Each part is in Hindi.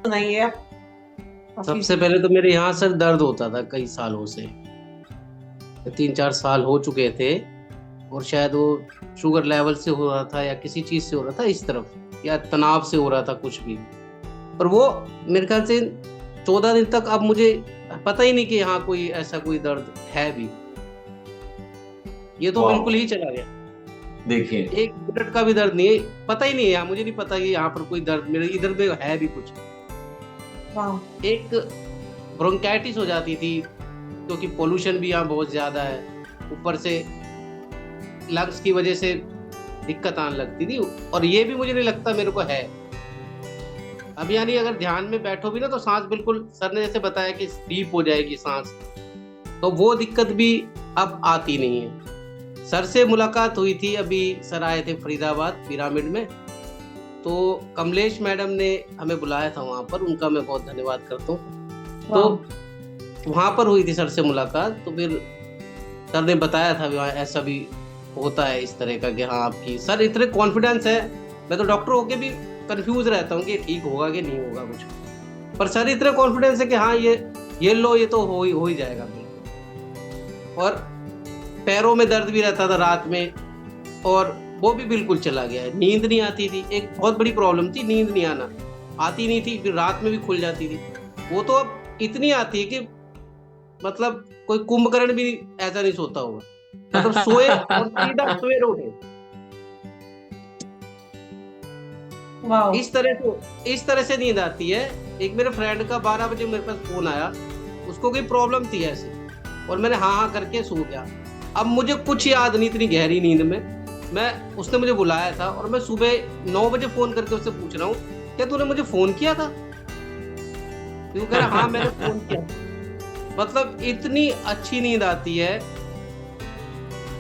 सुनाइए आप। काफी। सबसे पहले तो मेरे यहाँ सर दर्द होता था कई सालों से, 3-4 साल हो चुके थे। और शायद वो शुगर लेवल से हो रहा था या किसी चीज से हो रहा था इस तरफ, या तनाव से हो रहा था कुछ भी। पर वो मेरे ख्याल से 14 दिन तक अब मुझे पता ही नहीं कि यहाँ कोई ऐसा कोई दर्द है भी। ये तो वाह। बिल्कुल ही चला गया। देखिए, एक मिनट का भी दर्द नहीं है, पता ही नहीं है यहाँ, मुझे नहीं पता कि यहाँ पर कोई दर्द मेरे इधर में है भी कुछ। वाह। एक ब्रोंकाइटिस हो जाती थी क्योंकि पोल्यूशन भी यहाँ बहुत ज्यादा है, ऊपर से लंग्स की वजह से दिक्कत आने लगती थी। और ये भी मुझे नहीं लगता मेरे को है। अब यानी अगर ध्यान में बैठो भी ना तो सांस बिल्कुल, सर ने जैसे बताया कि डीप हो जाएगी सांस, तो वो दिक्कत भी अब आती नहीं है। सर से मुलाकात हुई थी अभी, सर आए थे फरीदाबाद पिरामिड में, तो कमलेश मैडम ने हमें बुलाया था वहां पर, उनका मैं बहुत धन्यवाद करता हूँ। तो वहां पर हुई थी सर से मुलाकात, तो फिर सर ने बताया था वहाँ ऐसा भी होता है इस तरह का कि हाँ आपकी, सर इतने कॉन्फिडेंस है। मैं तो डॉक्टर होके भी कंफ्यूज रहता हूँ कि ठीक होगा कि नहीं होगा कुछ, पर सर इतने कॉन्फिडेंस है कि हाँ ये लो, ये तो हो ही जाएगा बिल्कुल। और पैरों में दर्द भी रहता था रात में, और वो भी बिल्कुल चला गया है। नींद नहीं आती थी, एक बहुत बड़ी प्रॉब्लम थी, नींद नहीं आना, आती नहीं थी, फिर रात में भी खुल जाती थी। वो तो अब इतनी आती है कि मतलब कोई कुंभकर्ण भी ऐसा नहीं सोता होगा, मतलब सोए और सीधा सवेरे उठे। वाह। इस तरह से नींद आती है। एक मेरे फ्रेंड का 12 बजे मेरे पास फोन आया, उसको कोई प्रॉब्लम थी ऐसे, और मैंने हाँ हाँ करके सो गया। अब मुझे कुछ याद नहीं, इतनी गहरी नींद में मैं, उसने मुझे बुलाया था और मैं सुबह 9 बजे फोन करके उससे पूछ रहा हूँ क्या तूने मुझे फोन किया था? क्यों कह रहा हाँ मैंने फोन किया। मतलब इतनी अच्छी नींद आती है।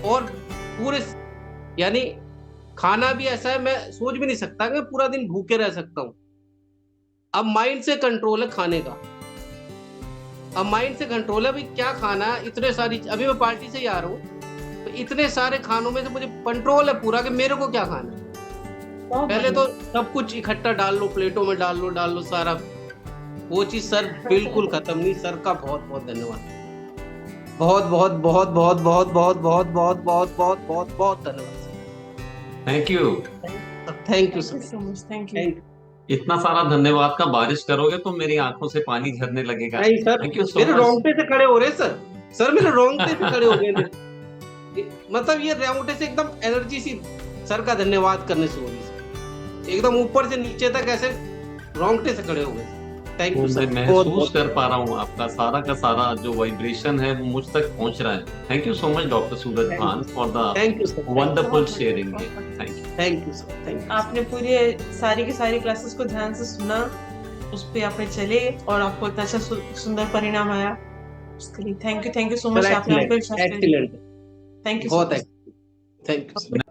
और पूरे यानी खाना भी ऐसा है, मैं सोच भी नहीं सकता कि मैं पूरा दिन भूखे रह सकता हूँ। अब माइंड से कंट्रोल है खाने का, अब माइंड से कंट्रोल है भाई क्या खाना है। इतने सारी, अभी मैं पार्टी से ही आ रहा हूँ, तो इतने सारे खानों में से मुझे कंट्रोल है पूरा कि मेरे को क्या खाना है। पहले तो सब कुछ इकट्ठा डाल लो, प्लेटों में डाल लो सारा, वो चीज सर बिल्कुल खत्म नहीं। सर का बहुत बहुत धन्यवाद, बहुत बहुत बहुत बहुत बहुत बहुत बहुत बहुत बहुत बहुत बहुत बहुत धन्यवाद। Thank you. Thank you sir, so much. Thank you. इतना सारा धन्यवाद का बारिश करोगे तो मेरी आंखों से पानी झरने लगेगा। नहीं सर, थैंक यू सो मेरे मच। रोंगटे से खड़े हो रहे सर, सर मेरे रोंगटे से खड़े हो गए थे। मतलब ये रोंगटे से एकदम एनर्जी सी सर का धन्यवाद करने से हो रही, एकदम ऊपर से नीचे तक ऐसे रोंगटे से खड़े हो गए। थैंक यू सर, मैं महसूस कर पा रहा हूँ आपका सारा का सारा जो वाइब्रेशन है वो मुझ तक पहुंच रहा है। Thank you so much doctor Suraj Khan for the thank you sir, wonderful sharing. Thank you. Thank you sir, thank you. आपने पूरी सारी की सारी क्लासेस को ध्यान से सुना, उस पे आपने चले और आपको इतना अच्छा सुंदर परिणाम आया, उसके लिए थैंक यू सो मच। आपने एक्सीलेंट, थैंक यू। बहुत, थैंक यू।